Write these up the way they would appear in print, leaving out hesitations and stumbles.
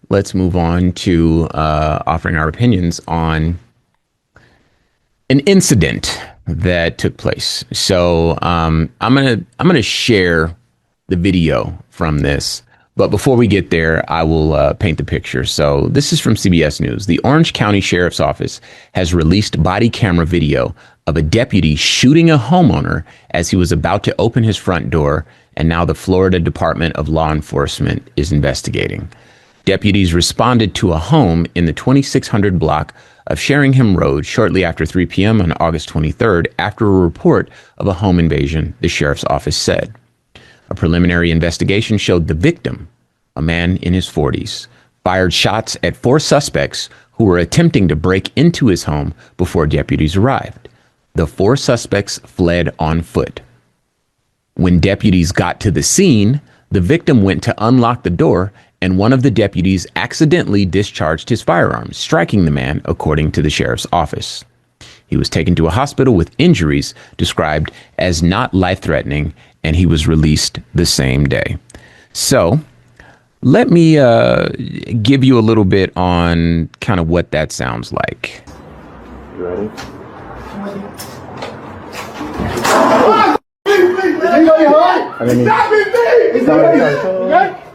let's move on to offering our opinions on an incident that took place. So I'm gonna share the video from this. But before we get there, I will paint the picture. So this is from CBS News. The Orange County Sheriff's Office has released body camera video of a deputy shooting a homeowner as he was about to open his front door, and now the Florida Department of Law Enforcement is investigating. Deputies responded to a home in the 2600 block of Sheringham Road shortly after 3 p.m. on August 23rd after a report of a home invasion, the sheriff's office said. A preliminary investigation showed the victim, a man in his 40s, fired shots at 4 suspects who were attempting to break into his home before deputies arrived. The 4 suspects fled on foot. When deputies got to the scene, the victim went to unlock the door, and one of the deputies accidentally discharged his firearm, striking the man, according to the sheriff's office. He was taken to a hospital with injuries described as not life-threatening, and he was released the same day. So let me give you a little bit on kind of what that sounds like. You ready? Stop me!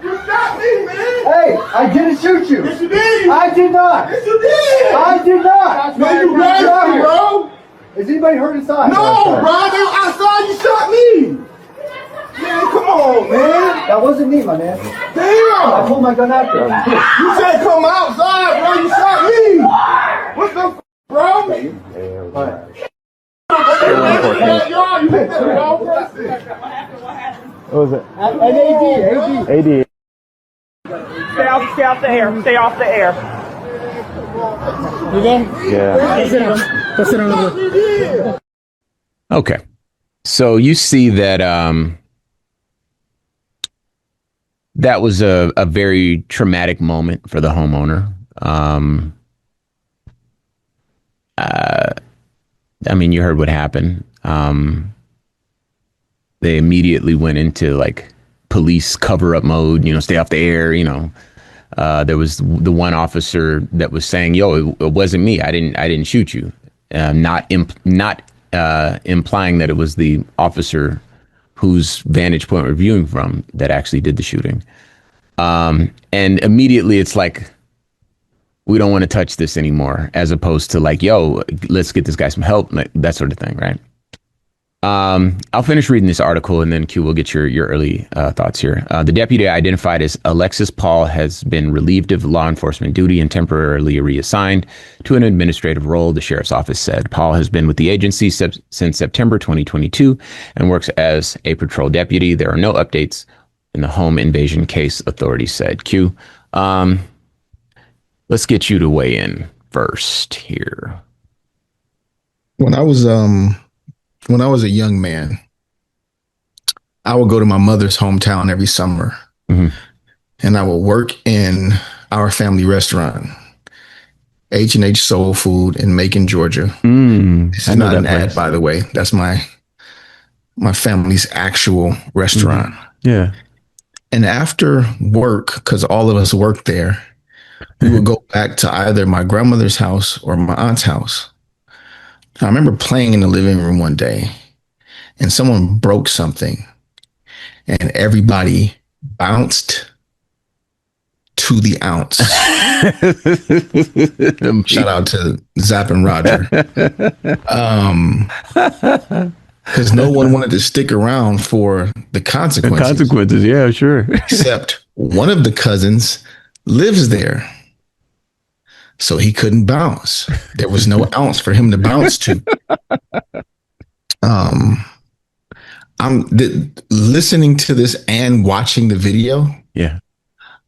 You shot me, man! Hey, I didn't shoot you! Yes, you did! I did not! Yes, you did! I did not! No, you lied, bro! Is anybody hurt inside? No, bro! I saw you shot me! Man, come on, man! That wasn't me, my man. Damn! I pulled my gun out there. You said come outside, bro! You shot me! What the f***, bro? Alright. What was it? AD. Stay off the air. Stay off the air. You there? Yeah. Go sit down over there. Okay. So you see that that was a very traumatic moment for the homeowner. I mean, you heard what happened. They immediately went into like police cover-up mode, stay off the air, There was the one officer that was saying, yo, it wasn't me. I didn't shoot you. Not implying that it was the officer whose vantage point we're viewing from that actually did the shooting. And immediately it's like, we don't want to touch this anymore, as opposed to like, yo, let's get this guy some help, that sort of thing, right? I'll finish reading this article and then Q will get your early thoughts here. The deputy identified as Alexis Paul has been relieved of law enforcement duty and temporarily reassigned to an administrative role, the sheriff's office said. Paul has been with the agency since September 2022 and works as a patrol deputy. There are no updates in the home invasion case, authorities said. Q, let's get you to weigh in first here. When I was a young man, I would go to my mother's hometown every summer, and I would work in our family restaurant, H&H Soul Food in Macon, Georgia. This is not an ad, by the way. That's my family's actual restaurant. Yeah. And after work, because all of us worked there, we would go back to either my grandmother's house or my aunt's house. I remember playing in the living room one day and someone broke something and everybody bounced to the ounce. Shout out to Zap and Roger. Because no one wanted to stick around for the consequences. The consequences, yeah, sure. Except one of the cousins lives there. So he couldn't bounce. There was no ounce for him to bounce to. Listening to this and watching the video. Yeah.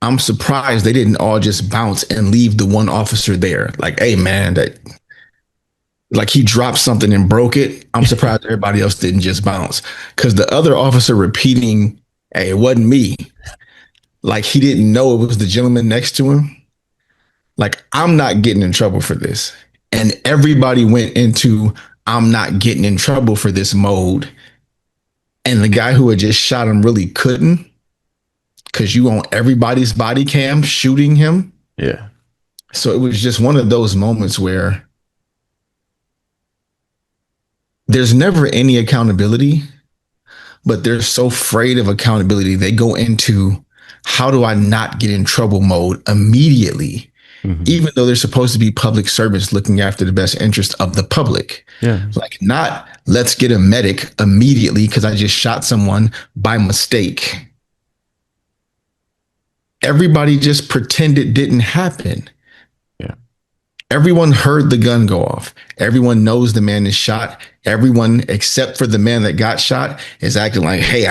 I'm surprised they didn't all just bounce and leave the one officer there. Like, hey, man, like he dropped something and broke it. I'm surprised everybody else didn't just bounce. Because the other officer repeating, hey, it wasn't me. Like he didn't know it was the gentleman next to him. Like, I'm not getting in trouble for this. And everybody went into, I'm not getting in trouble for this mode. And the guy who had just shot him really couldn't. because you on everybody's body cam shooting him. Yeah. So it was just one of those moments where there's never any accountability, but they're so afraid of accountability. They go into how do I not get in trouble mode immediately, even though they're supposed to be public servants looking after the best interest of the public. Yeah. Like, not let's get a medic immediately because I just shot someone by mistake. Everybody just pretend it didn't happen. Yeah. Everyone heard the gun go off. Everyone knows the man is shot. Everyone except for the man that got shot is acting like, hey,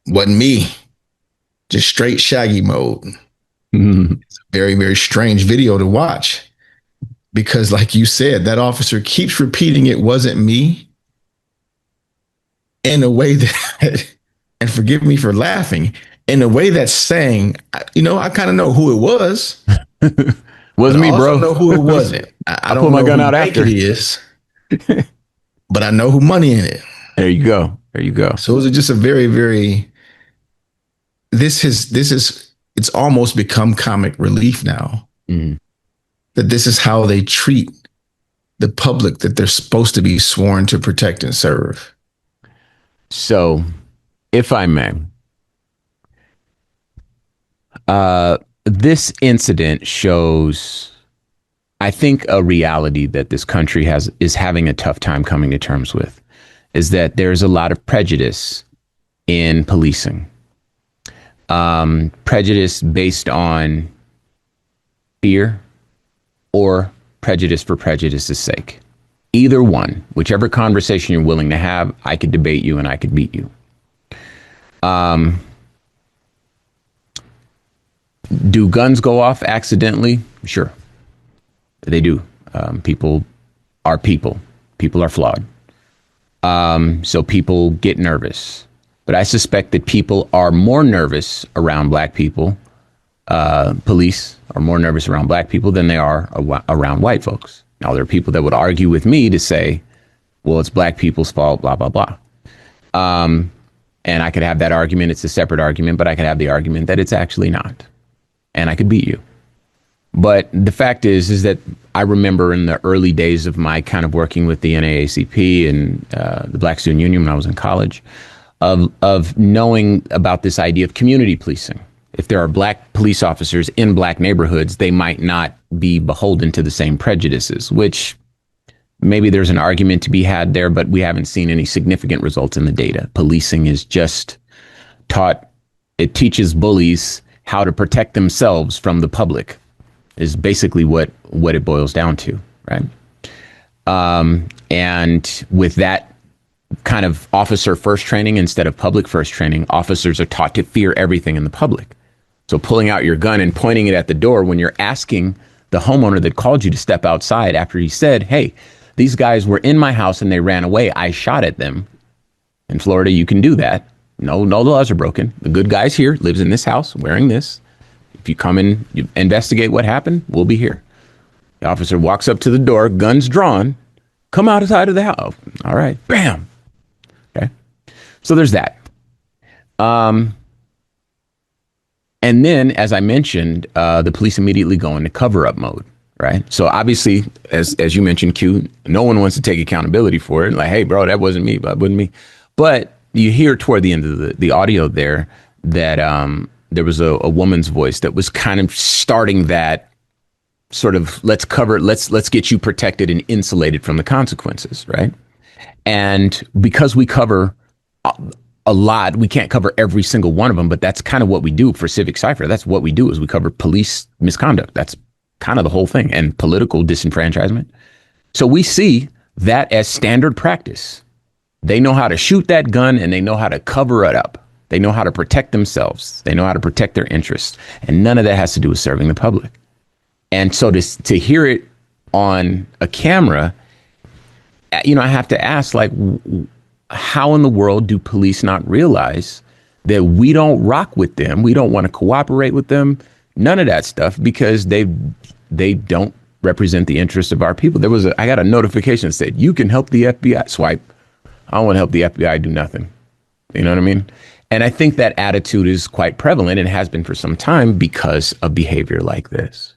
wasn't me. Just straight Shaggy mode. It's a very, very strange video to watch because, like you said, that officer keeps repeating it wasn't me in a way that, and forgive me for laughing, in a way that's saying, I kind of know who it was. Wasn't me, I bro. know who it wasn't. I don't pulled my know gun who out Mike after. it is, but I know who money in it. There you go. There you go. So it was just a very, very. This is it's almost become comic relief now that this is how they treat the public that they're supposed to be sworn to protect and serve. So, if I may, this incident shows, I think, a reality that this country is having a tough time coming to terms with, is that there's a lot of prejudice in policing. Prejudice based on fear or prejudice for prejudice's sake. Either one, whichever conversation you're willing to have, I could debate you and I could beat you. Do guns go off accidentally? Sure. They do. People are people. People are flawed. So people get nervous. But I suspect that people are more nervous around black people. Police are more nervous around black people than they are around white folks. Now, there are people that would argue with me to say, well, it's black people's fault, blah, blah, blah. And I could have that argument. It's a separate argument, but I could have the argument that it's actually not. And I could beat you. But the fact is that I remember in the early days of my kind of working with the NAACP and the Black Student Union when I was in college, of knowing about this idea of community policing. If there are black police officers in black neighborhoods, they might not be beholden to the same prejudices, which maybe there's an argument to be had there, but we haven't seen any significant results in the data. Policing is just it teaches bullies how to protect themselves from the public, is basically what it boils down to, right? And with that kind of officer first training instead of public first training, officers are taught to fear everything in the public. So pulling out your gun and pointing it at the door when you're asking the homeowner that called you to step outside after he said, hey, these guys were in my house and they ran away, I shot at them. In Florida, you can do that. No laws are broken. The good guy's here, lives in this house, wearing this. If you come and you investigate what happened, we'll be here. The officer walks up to the door, guns drawn, come outside of the house. All right, bam. Okay. So there's that. And then, as I mentioned, the police immediately go into cover-up mode, right? So obviously, as you mentioned, Q, no one wants to take accountability for it. Like, hey, bro, that wasn't me, that wasn't me. But you hear toward the end of the audio there that there was a woman's voice that was kind of starting that sort of let's get you protected and insulated from the consequences, right? And because we cover a lot, we can't cover every single one of them, but that's kind of what we do for Civic Cypher. That's what we do, is we cover police misconduct. That's kind of the whole thing, and political disenfranchisement. So we see that as standard practice. They know how to shoot that gun and they know how to cover it up. They know how to protect themselves. They know how to protect their interests. And none of that has to do with serving the public. And so to hear it on a camera, I have to ask, like, how in the world do police not realize that we don't rock with them? We don't want to cooperate with them. None of that stuff, because they don't represent the interests of our people. I got a notification that said, you can help the FBI. Swipe. I don't want to help the FBI do nothing. You know what I mean? And I think that attitude is quite prevalent and has been for some time because of behavior like this.